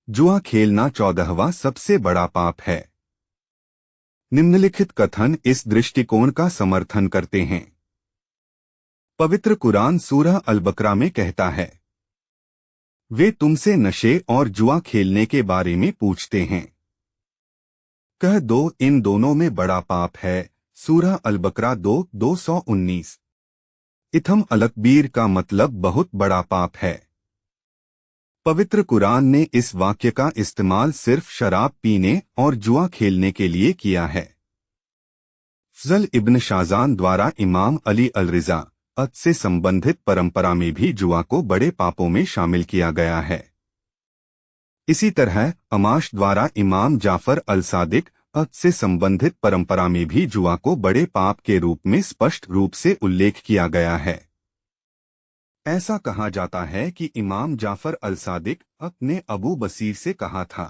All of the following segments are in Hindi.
जुआ खेलना 14वां सबसे बड़ा पाप है। निम्नलिखित कथन इस दृष्टिकोण का समर्थन करते हैं। पवित्र कुरान सूरह अल-बकरा में कहता है, वे तुमसे नशे और जुआ खेलने के बारे में पूछते हैं। कह दो, इन दोनों में बड़ा पाप है। सूरह अल-बकरा 2:219। इथम अलकबीर का मतलब बहुत बड़ा पाप है। पवित्र कुरान ने इस वाक्य का इस्तेमाल सिर्फ शराब पीने और जुआ खेलने के लिए किया है। फजल इब्न शाजान द्वारा इमाम अली अल-रिज़ा से संबंधित परंपरा में भी जुआ को बड़े पापों में शामिल किया गया है। इसी तरह अमाश द्वारा इमाम जाफर अल-सादिक से संबंधित परंपरा में भी जुआ को बड़े पाप के रूप में स्पष्ट रूप से उल्लेख किया गया है। ऐसा कहा जाता है कि इमाम जाफर अल-सादिक ने अबू बसीर से कहा था,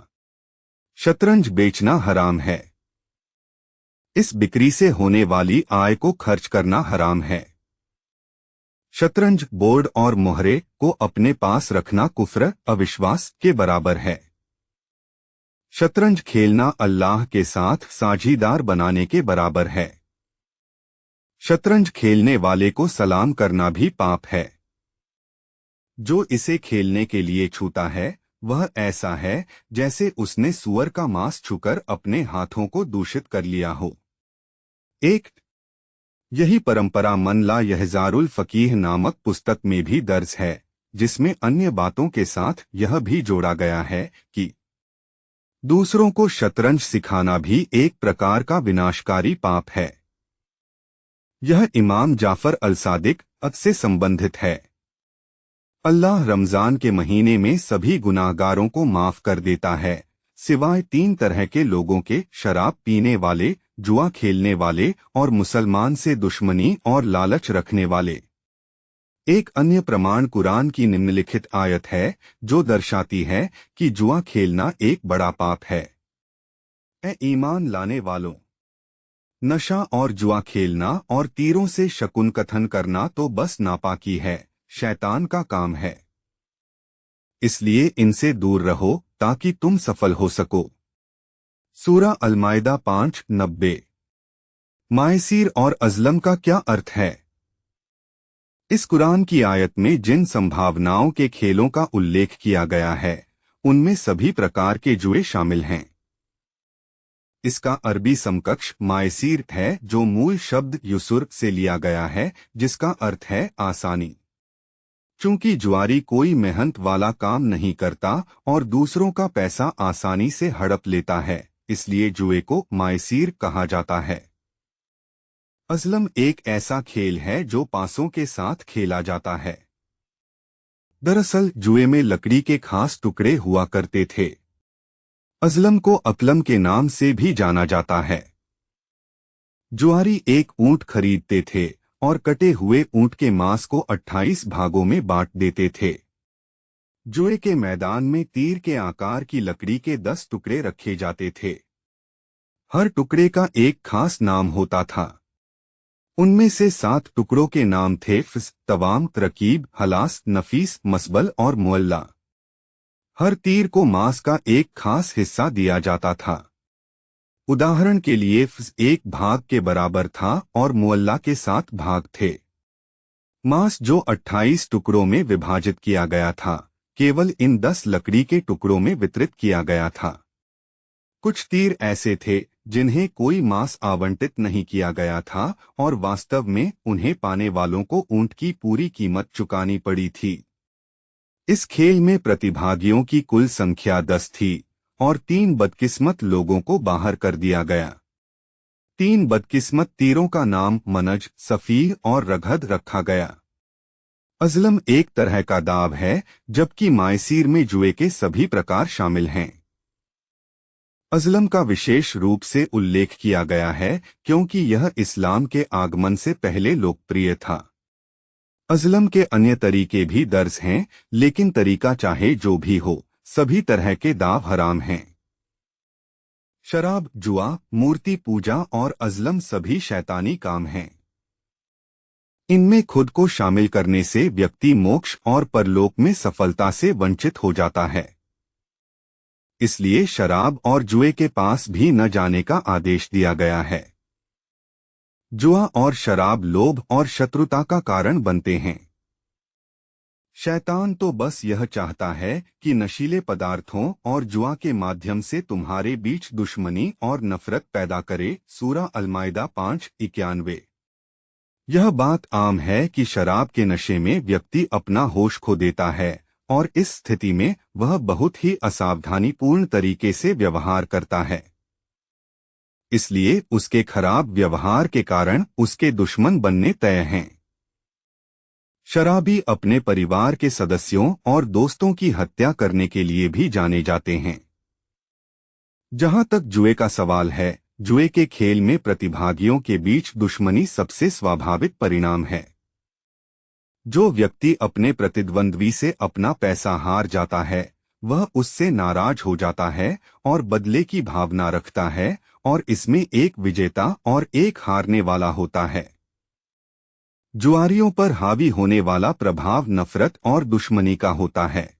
शतरंज बेचना हराम है। इस बिक्री से होने वाली आय को खर्च करना हराम है। शतरंज बोर्ड और मोहरे को अपने पास रखना कुफ्र अविश्वास के बराबर है। शतरंज खेलना अल्लाह के साथ साझीदार बनाने के बराबर है। शतरंज खेलने वाले को सलाम करना भी पाप है। जो इसे खेलने के लिए छूता है वह ऐसा है जैसे उसने सूअर का मांस छूकर अपने हाथों को दूषित कर लिया हो। यही परंपरा मन ला यहजारुल फकीह नामक पुस्तक में भी दर्ज है, जिसमें अन्य बातों के साथ यह भी जोड़ा गया है कि दूसरों को शतरंज सिखाना भी एक प्रकार का विनाशकारी पाप है। यह इमाम जाफर अल-सादिक से संबंधित है। अल्लाह रमजान के महीने में सभी गुनाहगारों को माफ कर देता है, सिवाय 3 तरह के लोगों के, शराब पीने वाले, जुआ खेलने वाले और मुसलमान से दुश्मनी और लालच रखने वाले। एक अन्य प्रमाण कुरान की निम्नलिखित आयत है जो दर्शाती है कि जुआ खेलना एक बड़ा पाप है। ए ईमान लाने वालों, नशा और जुआ खेलना और तीरों से शकुन कथन करना तो बस नापाकी है, शैतान का काम है। इसलिए इनसे दूर रहो ताकि तुम सफल हो सको। सूरह अल-माइदा 5:90। मायसीर और अज़लम का क्या अर्थ है? इस कुरान की आयत में जिन संभावनाओं के खेलों का उल्लेख किया गया है उनमें सभी प्रकार के जुए शामिल हैं। इसका अरबी समकक्ष मायसीर है, जो मूल शब्द युसुर से लिया गया है, जिसका अर्थ है आसानी। चूंकि जुआरी कोई मेहनत वाला काम नहीं करता और दूसरों का पैसा आसानी से हड़प लेता है, इसलिए जुए को मायसीर कहा जाता है। अज़लम एक ऐसा खेल है जो पासों के साथ खेला जाता है। दरअसल जुए में लकड़ी के खास टुकड़े हुआ करते थे। अज़लम को अकलम के नाम से भी जाना जाता है। जुआरी एक ऊंट खरीदते थे और कटे हुए ऊंट के मांस को 28 भागों में बांट देते थे। जुए के मैदान में तीर के आकार की लकड़ी के 10 टुकड़े रखे जाते थे। हर टुकड़े का एक खास नाम होता था। उनमें से 7 टुकड़ों के नाम थे फिस, तवाम, रकीब, हलास, नफीस, मसबल और मुअल्ला। हर तीर को मांस का एक खास हिस्सा दिया जाता था। उदाहरण के लिए फिस 1 भाग के बराबर था और मुअल्ला के 7 भाग थे। मांस जो 28 टुकड़ों में विभाजित किया गया था, केवल इन 10 लकड़ी के टुकड़ों में वितरित किया गया था। कुछ तीर ऐसे थे जिन्हें कोई मांस आवंटित नहीं किया गया था और वास्तव में उन्हें पाने वालों को ऊंट की पूरी कीमत चुकानी पड़ी थी। इस खेल में प्रतिभागियों की कुल संख्या 10 थी और 3 बदकिस्मत लोगों को बाहर कर दिया गया। 3 बदकिस्मत तीरों का नाम मनज, सफीह और रगहद रखा गया। अज़लम एक तरह का दाव है, जबकि मायसीर में जुए के सभी प्रकार शामिल हैं। अज़लम का विशेष रूप से उल्लेख किया गया है क्योंकि यह इस्लाम के आगमन से पहले लोकप्रिय था। अज़लम के अन्य तरीके भी दर्ज हैं, लेकिन तरीका चाहे जो भी हो, सभी तरह के दाव हराम हैं। शराब, जुआ, मूर्ति पूजा और अज़लम सभी शैतानी काम हैं। इनमें खुद को शामिल करने से व्यक्ति मोक्ष और परलोक में सफलता से वंचित हो जाता है। इसलिए शराब और जुए के पास भी न जाने का आदेश दिया गया है। जुआ और शराब लोभ और शत्रुता का कारण बनते हैं। शैतान तो बस यह चाहता है कि नशीले पदार्थों और जुआ के माध्यम से तुम्हारे बीच दुश्मनी और नफरत पैदा करे। सूरा अल-माइदा 5:91। यह बात आम है कि शराब के नशे में व्यक्ति अपना होश खो देता है और इस स्थिति में वह बहुत ही असावधानीपूर्ण तरीके से व्यवहार करता है। इसलिए उसके खराब व्यवहार के कारण उसके दुश्मन बनने तय हैं। शराबी अपने परिवार के सदस्यों और दोस्तों की हत्या करने के लिए भी जाने जाते हैं। जहां तक जुए का सवाल है, जुए के खेल में प्रतिभागियों के बीच दुश्मनी सबसे स्वाभाविक परिणाम है। जो व्यक्ति अपने प्रतिद्वंद्वी से अपना पैसा हार जाता है, वह उससे नाराज हो जाता है और बदले की भावना रखता है, और इसमें एक विजेता और एक हारने वाला होता है। जुआरियों पर हावी होने वाला प्रभाव नफरत और दुश्मनी का होता है।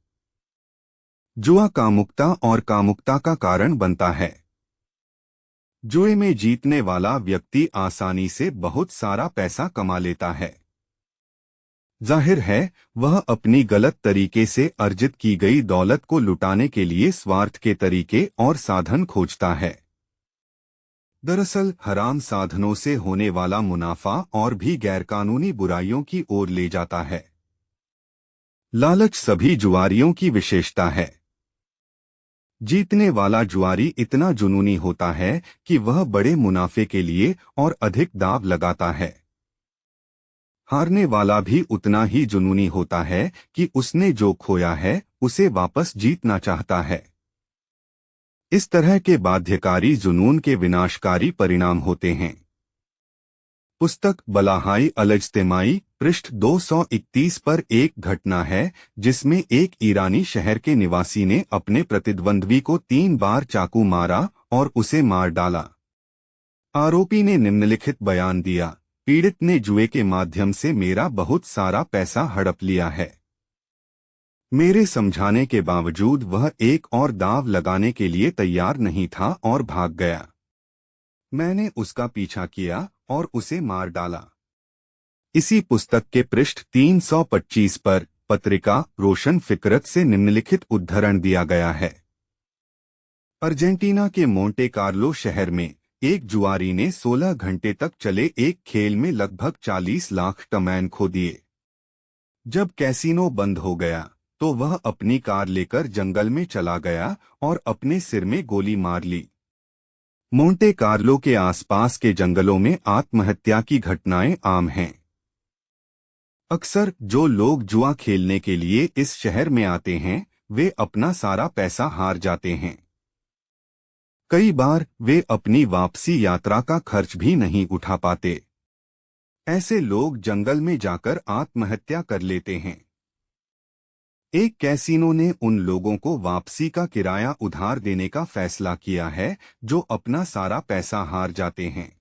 जुआ कामुकता और कामुकता का कारण बनता है। जुए में जीतने वाला व्यक्ति आसानी से बहुत सारा पैसा कमा लेता है। जाहिर है, वह अपनी गलत तरीके से अर्जित की गई दौलत को लुटाने के लिए स्वार्थ के तरीके और साधन खोजता है। दरअसल हराम साधनों से होने वाला मुनाफा और भी गैरकानूनी बुराइयों की ओर ले जाता है। लालच सभी जुआरियों की विशेषता है। जीतने वाला जुआरी इतना जुनूनी होता है कि वह बड़े मुनाफे के लिए और अधिक दाव लगाता है। हारने वाला भी उतना ही जुनूनी होता है कि उसने जो खोया है उसे वापस जीतना चाहता है। इस तरह के बाध्यकारी जुनून के विनाशकारी परिणाम होते हैं। पुस्तक बलाहाई अल-इज्तिमाई पृष्ठ 231 पर एक घटना है जिसमें एक ईरानी शहर के निवासी ने अपने प्रतिद्वंद्वी को 3 बार चाकू मारा और उसे मार डाला। आरोपी ने निम्नलिखित बयान दिया: पीड़ित ने जुए के माध्यम से मेरा बहुत सारा पैसा हड़प लिया है। मेरे समझाने के बावजूद वह एक और दाव लगाने के लिए तैयार नहीं था और भाग गया। मैंने उसका पीछा किया और उसे मार डाला। इसी पुस्तक के पृष्ठ 325 पर पत्रिका रोशन फिकरत से निम्नलिखित उद्धरण दिया गया है: अर्जेंटीना के मोंटे कार्लो शहर में एक जुआरी ने 16 घंटे तक चले एक खेल में लगभग 40 लाख टमैन खो दिए। जब कैसीनो बंद हो गया तो वह अपनी कार लेकर जंगल में चला गया और अपने सिर में गोली मार ली। मोंटे कार्लो के आसपास के जंगलों में आत्महत्या की घटनाएं आम हैं। अक्सर जो लोग जुआ खेलने के लिए इस शहर में आते हैं, वे अपना सारा पैसा हार जाते हैं। कई बार वे अपनी वापसी यात्रा का खर्च भी नहीं उठा पाते। ऐसे लोग जंगल में जाकर आत्महत्या कर लेते हैं। एक कैसीनो ने उन लोगों को वापसी का किराया उधार देने का फैसला किया है जो अपना सारा पैसा हार जाते हैं।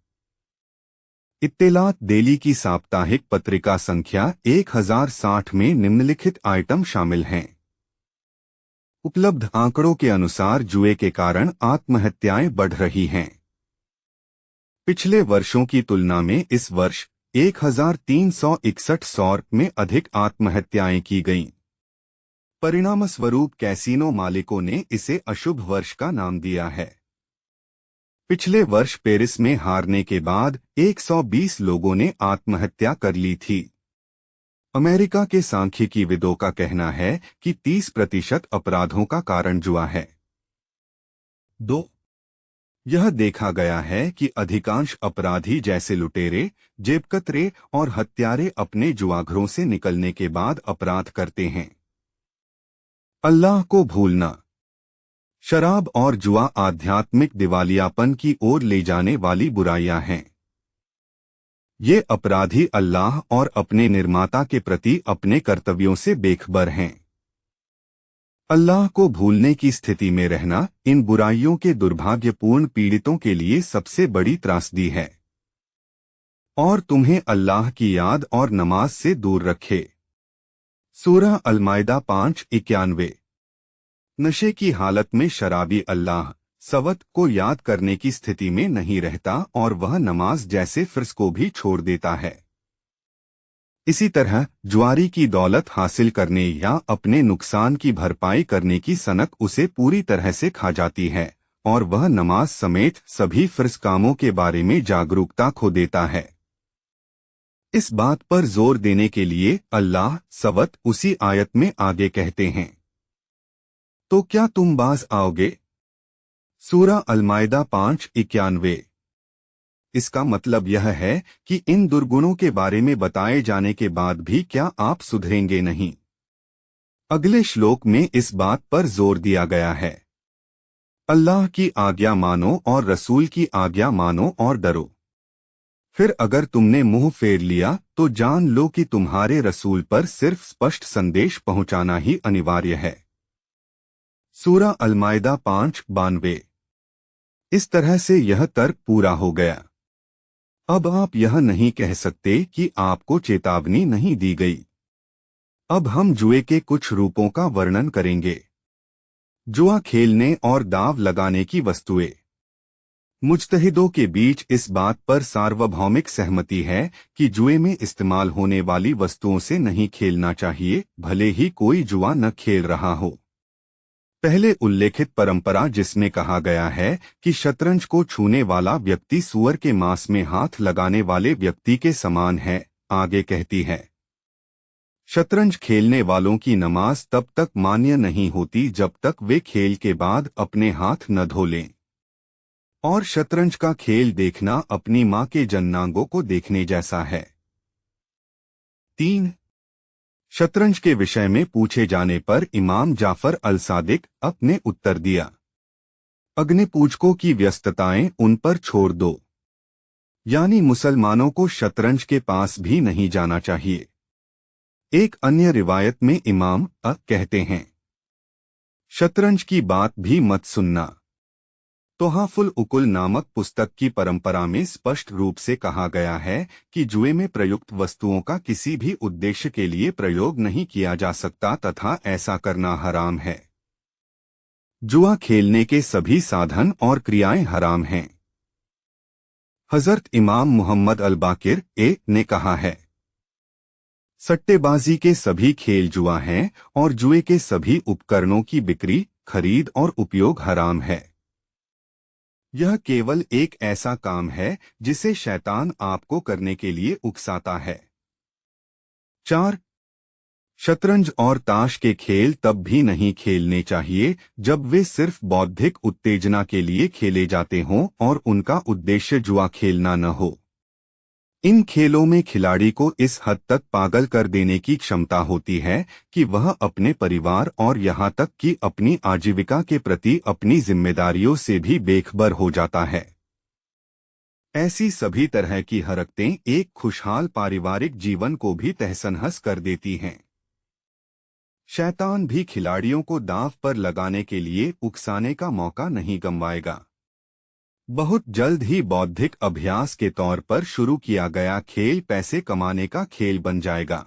इत्तेलात डेली की साप्ताहिक पत्रिका संख्या 1060 में निम्नलिखित आइटम शामिल हैं। उपलब्ध आंकड़ों के अनुसार जुए के कारण आत्महत्याएं बढ़ रही हैं। पिछले वर्षों की तुलना में इस वर्ष 1361 में अधिक आत्महत्याएं की गईं। परिणामस्वरूप कैसीनो मालिकों ने इसे अशुभ वर्ष का नाम दिया है। पिछले वर्ष पेरिस में हारने के बाद 120 लोगों ने आत्महत्या कर ली थी। अमेरिका के सांख्यिकीविदों का कहना है कि 30% अपराधों का कारण जुआ है। 2. यह देखा गया है कि अधिकांश अपराधी जैसे लुटेरे, जेबकतरे और हत्यारे अपने जुआघरों से निकलने के बाद अपराध करते हैं। अल्लाह को भूलना। शराब और जुआ आध्यात्मिक दिवालियापन की ओर ले जाने वाली बुराइयां हैं। ये अपराधी अल्लाह और अपने निर्माता के प्रति अपने कर्तव्यों से बेखबर हैं। अल्लाह को भूलने की स्थिति में रहना इन बुराइयों के दुर्भाग्यपूर्ण पीड़ितों के लिए सबसे बड़ी त्रासदी है और तुम्हें अल्लाह की याद और नमाज से दूर रखे। सूरह अल-माइदा 5:91। नशे की हालत में शराबी अल्लाह सवत को याद करने की स्थिति में नहीं रहता और वह नमाज जैसे फर्ज को भी छोड़ देता है। इसी तरह जुआरी की दौलत हासिल करने या अपने नुकसान की भरपाई करने की सनक उसे पूरी तरह से खा जाती है और वह नमाज समेत सभी फर्ज कामों के बारे में जागरूकता खो देता है। इस बात पर जोर देने के लिए अल्लाह सवत उसी आयत में आगे कहते हैं, तो क्या तुम बाज आओगे? सूरा अल-माइदा 5:91। इसका मतलब यह है कि इन दुर्गुणों के बारे में बताए जाने के बाद भी क्या आप सुधरेंगे नहीं? अगले श्लोक में इस बात पर जोर दिया गया है, अल्लाह की आज्ञा मानो और रसूल की आज्ञा मानो और डरो। फिर अगर तुमने मुंह फेर लिया तो जान लो कि तुम्हारे रसूल पर सिर्फ स्पष्ट संदेश पहुंचाना ही अनिवार्य है। सूरा अल-माइदा 5:92। इस तरह से यह तर्क पूरा हो गया। अब आप यह नहीं कह सकते कि आपको चेतावनी नहीं दी गई। अब हम जुए के कुछ रूपों का वर्णन करेंगे। जुआ खेलने और दाव लगाने की वस्तुएं। मुज्तहिदों के बीच इस बात पर सार्वभौमिक सहमति है कि जुए में इस्तेमाल होने वाली वस्तुओं से नहीं खेलना चाहिए, भले ही कोई जुआ न खेल रहा हो। पहले उल्लेखित परंपरा जिसमें कहा गया है कि शतरंज को छूने वाला व्यक्ति सूअर के मांस में हाथ लगाने वाले व्यक्ति के समान है, आगे कहती है, शतरंज खेलने वालों की नमाज तब तक मान्य नहीं होती जब तक वे खेल के बाद अपने हाथ न धो लें। और शतरंज का खेल देखना अपनी मां के जन्नांगों को देखने जैसा है। 3. शतरंज के विषय में पूछे जाने पर इमाम जाफर अल-सादिक अपने उत्तर दिया, अग्निपूजकों की व्यस्तताएं उन पर छोड़ दो, यानी मुसलमानों को शतरंज के पास भी नहीं जाना चाहिए। एक अन्य रिवायत में इमाम कहते हैं, शतरंज की बात भी मत सुनना। तोहाफुल उकुल नामक पुस्तक की परंपरा में स्पष्ट रूप से कहा गया है कि जुए में प्रयुक्त वस्तुओं का किसी भी उद्देश्य के लिए प्रयोग नहीं किया जा सकता तथा ऐसा करना हराम है। जुआ खेलने के सभी साधन और क्रियाएं हराम हैं। हजरत इमाम मुहम्मद अल-बाकिर ने कहा है, सट्टेबाजी के सभी खेल जुआ हैं और जुए के सभी उपकरणों की बिक्री, खरीद और उपयोग हराम है। यह केवल एक ऐसा काम है जिसे शैतान आपको करने के लिए उकसाता है। 4. शतरंज और ताश के खेल तब भी नहीं खेलने चाहिए जब वे सिर्फ बौद्धिक उत्तेजना के लिए खेले जाते हों और उनका उद्देश्य जुआ खेलना न हो। इन खेलों में खिलाड़ी को इस हद तक पागल कर देने की क्षमता होती है कि वह अपने परिवार और यहाँ तक कि अपनी आजीविका के प्रति अपनी जिम्मेदारियों से भी बेखबर हो जाता है। ऐसी सभी तरह की हरकतें एक खुशहाल पारिवारिक जीवन को भी तहस-नहस कर देती हैं। शैतान भी खिलाड़ियों को दांव पर लगाने के लिए उकसाने का मौका नहीं गंवाएगा। बहुत जल्द ही बौद्धिक अभ्यास के तौर पर शुरू किया गया खेल पैसे कमाने का खेल बन जाएगा।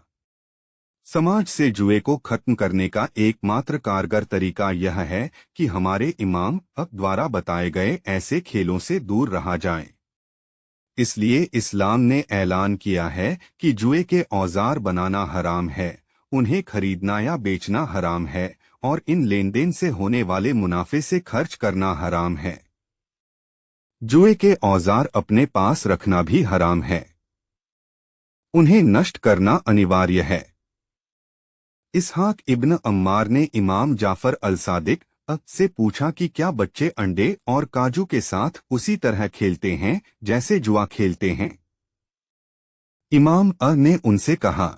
समाज से जुए को खत्म करने का एकमात्र कारगर तरीका यह है कि हमारे इमाम द्वारा बताए गए ऐसे खेलों से दूर रहा जाए। इसलिए इस्लाम ने ऐलान किया है कि जुए के औजार बनाना हराम है, उन्हें खरीदना या बेचना हराम है और इन लेनदेन से होने वाले मुनाफे से खर्च करना हराम है। जुए के औजार अपने पास रखना भी हराम है, उन्हें नष्ट करना अनिवार्य है। इसहाक इब्न अम्मार ने इमाम जाफर अल-सादिक से पूछा कि क्या बच्चे अंडे और काजू के साथ उसी तरह खेलते हैं जैसे जुआ खेलते हैं? इमाम ने उनसे कहा,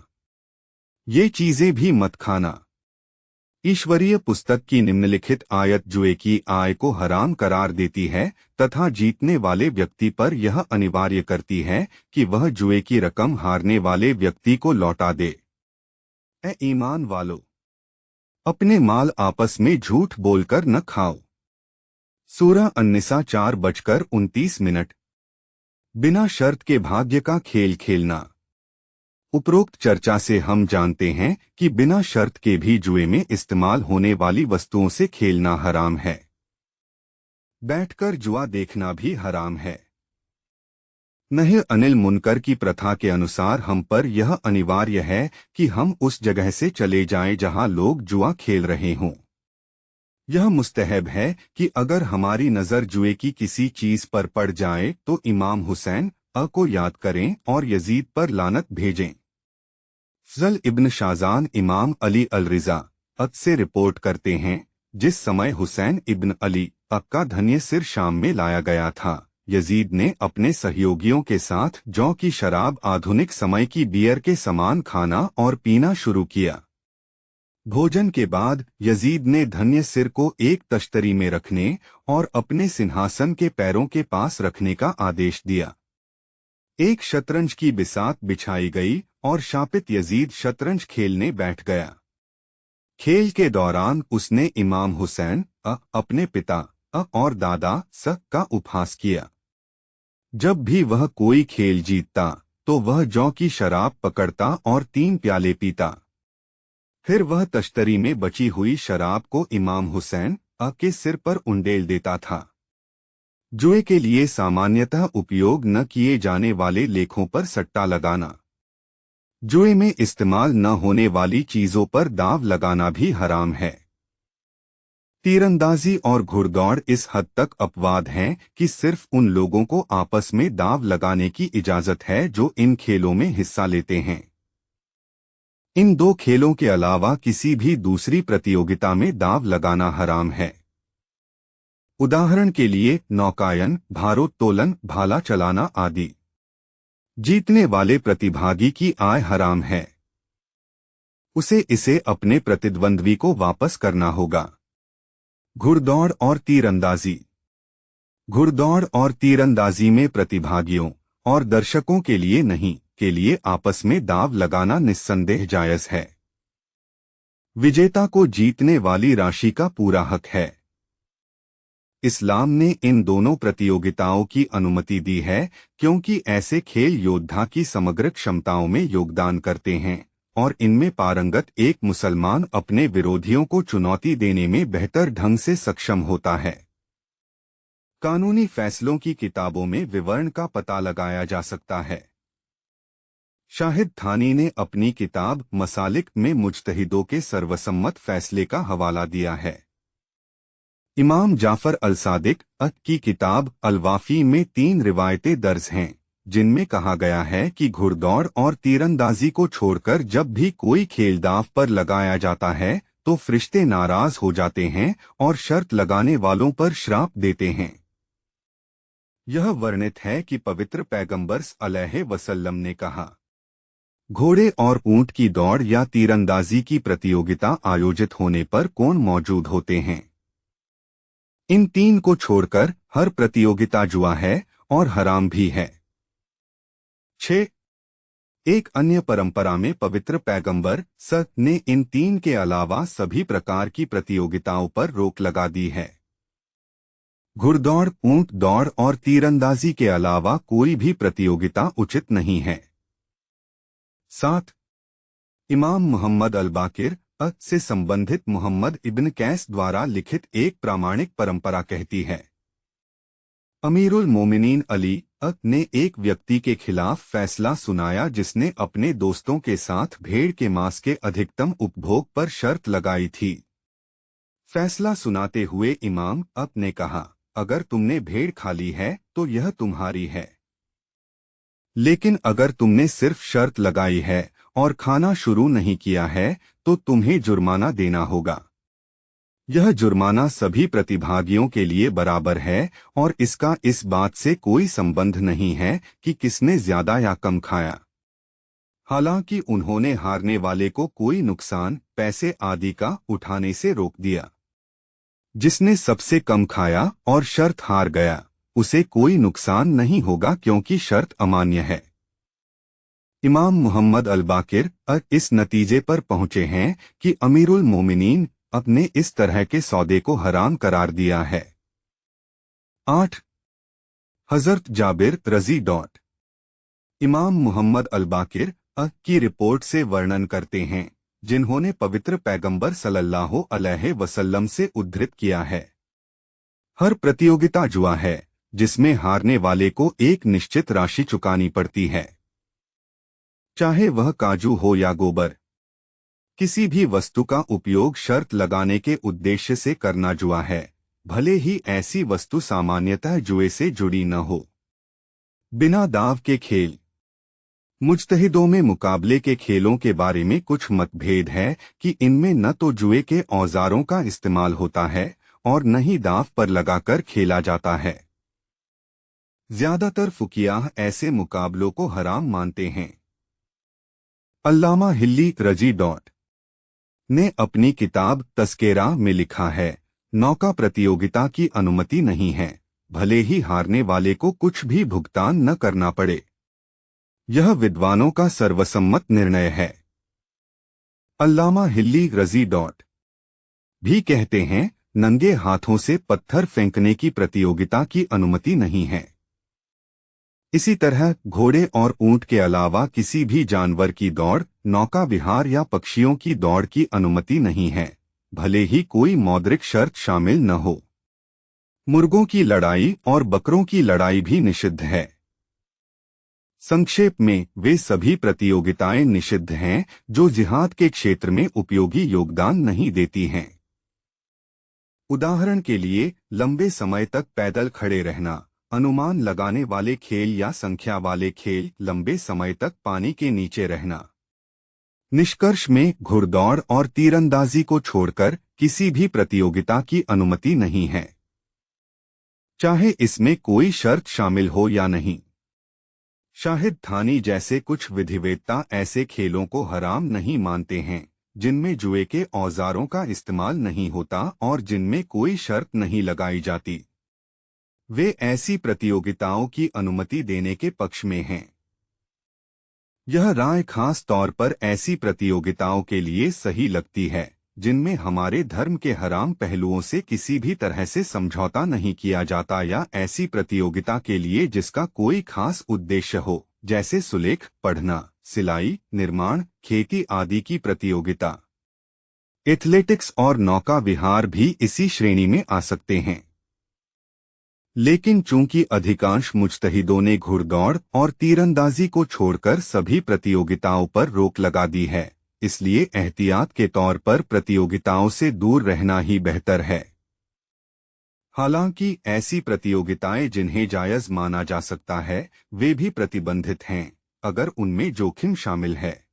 ये चीजें भी मत खाना। ईश्वरीय पुस्तक की निम्नलिखित आयत जुए की आय को हराम करार देती है तथा जीतने वाले व्यक्ति पर यह अनिवार्य करती है कि वह जुए की रकम हारने वाले व्यक्ति को लौटा दे। ए ईमान वालों, अपने माल आपस में झूठ बोलकर न खाओ। सूरा अन-निसा 4:29। बिना शर्त के भाग्य का खेल खेलना। उपरोक्त चर्चा से हम जानते हैं कि बिना शर्त के भी जुए में इस्तेमाल होने वाली वस्तुओं से खेलना हराम है। बैठकर जुआ देखना भी हराम है। नहीं, अनिल मुनकर की प्रथा के अनुसार हम पर यह अनिवार्य है कि हम उस जगह से चले जाएं जहां लोग जुआ खेल रहे हों। यह मुस्तहब है कि अगर हमारी नज़र जुए की किसी चीज पर पड़ जाए तो इमाम हुसैन को याद करें और यजीद पर लानत भेजें। फजल इब्न शाजान इमाम अली अल रिजा से रिपोर्ट करते हैं, जिस समय हुसैन इब्न अली का धन्य सिर शाम में लाया गया था, यजीद ने अपने सहयोगियों के साथ जौ की शराब, आधुनिक समय की बियर के समान खाना और पीना शुरू किया। भोजन के बाद यजीद ने धन्य सिर को एक तश्तरी में रखने और अपने सिंहासन के पैरों के पास रखने का आदेश दिया। एक शतरंज की बिसात बिछाई गई और शापित यजीद शतरंज खेलने बैठ गया। खेल के दौरान उसने इमाम हुसैन अपने पिता और दादा का उपहास किया। जब भी वह कोई खेल जीतता तो वह जौ की शराब पकड़ता और 3 प्याले पीता। फिर वह तश्तरी में बची हुई शराब को इमाम हुसैन के सिर पर उंडेल देता था। जुए के लिए सामान्यतः उपयोग न किए जाने वाले लेखों पर सट्टा लगाना। जुए में इस्तेमाल न होने वाली चीजों पर दाव लगाना भी हराम है। तीरंदाजी और घुड़दौड़ इस हद तक अपवाद हैं कि सिर्फ उन लोगों को आपस में दाव लगाने की इजाजत है जो इन खेलों में हिस्सा लेते हैं। इन 2 खेलों के अलावा किसी भी दूसरी प्रतियोगिता में दाव लगाना हराम है। उदाहरण के लिए नौकायन, भारोत्तोलन, भाला चलाना आदि। जीतने वाले प्रतिभागी की आय हराम है। उसे इसे अपने प्रतिद्वंद्वी को वापस करना होगा। घुड़दौड़ और तीरंदाजी। घुड़दौड़ और तीरंदाजी में प्रतिभागियों और दर्शकों के लिए आपस में दाव लगाना निस्संदेह जायज है। विजेता को जीतने वाली राशि का पूरा हक है। इस्लाम ने इन दोनों प्रतियोगिताओं की अनुमति दी है क्योंकि ऐसे खेल योद्धा की समग्र क्षमताओं में योगदान करते हैं और इनमें पारंगत एक मुसलमान अपने विरोधियों को चुनौती देने में बेहतर ढंग से सक्षम होता है। कानूनी फैसलों की किताबों में विवरण का पता लगाया जा सकता है। शाहिद थानी ने अपनी किताब मसालिक में मुज्तहिदों के सर्वसम्मत फैसले का हवाला दिया है। इमाम जाफर अल सादिक की किताब अल-वाफी में 3 रिवायतें दर्ज हैं, जिनमें कहा गया है कि घुड़दौड़ और तीरंदाजी को छोड़कर जब भी कोई खेल दाव पर लगाया जाता है तो फरिश्ते नाराज हो जाते हैं और शर्त लगाने वालों पर श्राप देते हैं। यह वर्णित है कि पवित्र पैगंबर अलैहि वसल्लम ने कहा, घोड़े और ऊंट की दौड़ या तीरंदाजी की प्रतियोगिता आयोजित होने पर कौन मौजूद होते हैं? इन 3 को छोड़कर हर प्रतियोगिता जुआ है और हराम भी है। 6. एक अन्य परंपरा में पवित्र पैगंबर ने इन 3 के अलावा सभी प्रकार की प्रतियोगिताओं पर रोक लगा दी है। घुड़दौड़, ऊंट दौड़ और तीरंदाजी के अलावा कोई भी प्रतियोगिता उचित नहीं है। 7. इमाम मोहम्मद अल-बाकिर से संबंधित मोहम्मद इब्न कैस द्वारा लिखित एक प्रामाणिक परंपरा कहती है, अमीरुल मोमिनीन अली ने एक व्यक्ति के खिलाफ फैसला सुनाया जिसने अपने दोस्तों के साथ भेड़ के मांस के अधिकतम उपभोग पर शर्त लगाई थी। फैसला सुनाते हुए इमाम ने कहा, अगर तुमने भेड़ खा ली है तो यह तुम्हारी है, लेकिन अगर तुमने सिर्फ शर्त लगाई है और खाना शुरू नहीं किया है तो तुम्हें जुर्माना देना होगा। यह जुर्माना सभी प्रतिभागियों के लिए बराबर है और इसका इस बात से कोई संबंध नहीं है कि किसने ज्यादा या कम खाया। हालांकि उन्होंने हारने वाले को कोई नुकसान, पैसे आदि का उठाने से रोक दिया। जिसने सबसे कम खाया और शर्त हार गया, उसे कोई नुकसान नहीं होगा क्योंकि शर्त अमान्य है। इमाम मोहम्मद अल-बाकिर इस नतीजे पर पहुंचे हैं कि अमीरुल मोमिनीन ने इस तरह के सौदे को हराम करार दिया है। 8. हजरत जाबिर रजी. इमाम मोहम्मद अल-बाकिर की रिपोर्ट से वर्णन करते हैं, जिन्होंने पवित्र पैगंबर सल्लल्लाहु अलैहि वसल्लम से उद्धृत किया है। हर प्रतियोगिता जुआ है जिसमें हारने वाले को एक निश्चित राशि चुकानी पड़ती है, चाहे वह काजू हो या गोबर। किसी भी वस्तु का उपयोग शर्त लगाने के उद्देश्य से करना जुआ है, भले ही ऐसी वस्तु सामान्यतः जुए से जुड़ी न हो। बिना दाव के खेल। मुज्तहिदों में मुकाबले के खेलों के बारे में कुछ मतभेद है कि इनमें न तो जुए के औजारों का इस्तेमाल होता है और न ही दाव पर लगाकर खेला जाता है। ज्यादातर फुकियाह ऐसे मुकाबलों को हराम मानते हैं। अल्लामा हिल्ली रजी ने अपनी किताब तस्केरा में लिखा है, नौका प्रतियोगिता की अनुमति नहीं है, भले ही हारने वाले को कुछ भी भुगतान न करना पड़े। यह विद्वानों का सर्वसम्मत निर्णय है। अल्लामा हिल्ली रजी भी कहते हैं, नंगे हाथों से पत्थर फेंकने की प्रतियोगिता की अनुमति नहीं है। इसी तरह घोड़े और ऊंट के अलावा किसी भी जानवर की दौड़, नौका विहार या पक्षियों की दौड़ की अनुमति नहीं है, भले ही कोई मौद्रिक शर्त शामिल न हो। मुर्गों की लड़ाई और बकरों की लड़ाई भी निषिद्ध है। संक्षेप में, वे सभी प्रतियोगिताएं निषिद्ध हैं जो जिहाद के क्षेत्र में उपयोगी योगदान नहीं देती हैं। उदाहरण के लिए, लंबे समय तक पैदल खड़े रहना, अनुमान लगाने वाले खेल या संख्या वाले खेल, लंबे समय तक पानी के नीचे रहना। निष्कर्ष में, घुड़दौड़ और तीरंदाजी को छोड़कर किसी भी प्रतियोगिता की अनुमति नहीं है, चाहे इसमें कोई शर्त शामिल हो या नहीं। शाहिद थानी जैसे कुछ विधिवेत्ता ऐसे खेलों को हराम नहीं मानते हैं जिनमें जुए के औजारों का इस्तेमाल नहीं होता और जिनमें कोई शर्त नहीं लगाई जाती। वे ऐसी प्रतियोगिताओं की अनुमति देने के पक्ष में हैं। यह राय खास तौर पर ऐसी प्रतियोगिताओं के लिए सही लगती है जिनमें हमारे धर्म के हराम पहलुओं से किसी भी तरह से समझौता नहीं किया जाता, या ऐसी प्रतियोगिता के लिए जिसका कोई खास उद्देश्य हो, जैसे सुलेख पढ़ना, सिलाई, निर्माण, खेती आदि की प्रतियोगिता। एथलेटिक्स और नौका विहार भी इसी श्रेणी में आ सकते हैं। लेकिन चूंकि अधिकांश मुज्तहिदों ने घुड़दौड़ और तीरंदाजी को छोड़कर सभी प्रतियोगिताओं पर रोक लगा दी है, इसलिए एहतियात के तौर पर प्रतियोगिताओं से दूर रहना ही बेहतर है। हालांकि ऐसी प्रतियोगिताएं जिन्हें जायज माना जा सकता है, वे भी प्रतिबंधित हैं अगर उनमें जोखिम शामिल है।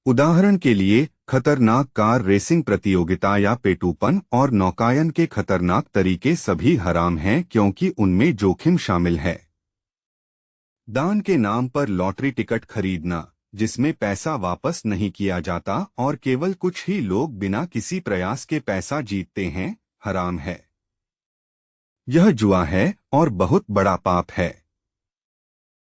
उदाहरण के लिए, खतरनाक कार रेसिंग प्रतियोगिता या पेटूपन और नौकायन के खतरनाक तरीके सभी हराम हैं क्योंकि उनमें जोखिम शामिल है। दान के नाम पर लॉटरी टिकट खरीदना, जिसमें पैसा वापस नहीं किया जाता और केवल कुछ ही लोग बिना किसी प्रयास के पैसा जीतते हैं, हराम है। यह जुआ है और बहुत बड़ा पाप है।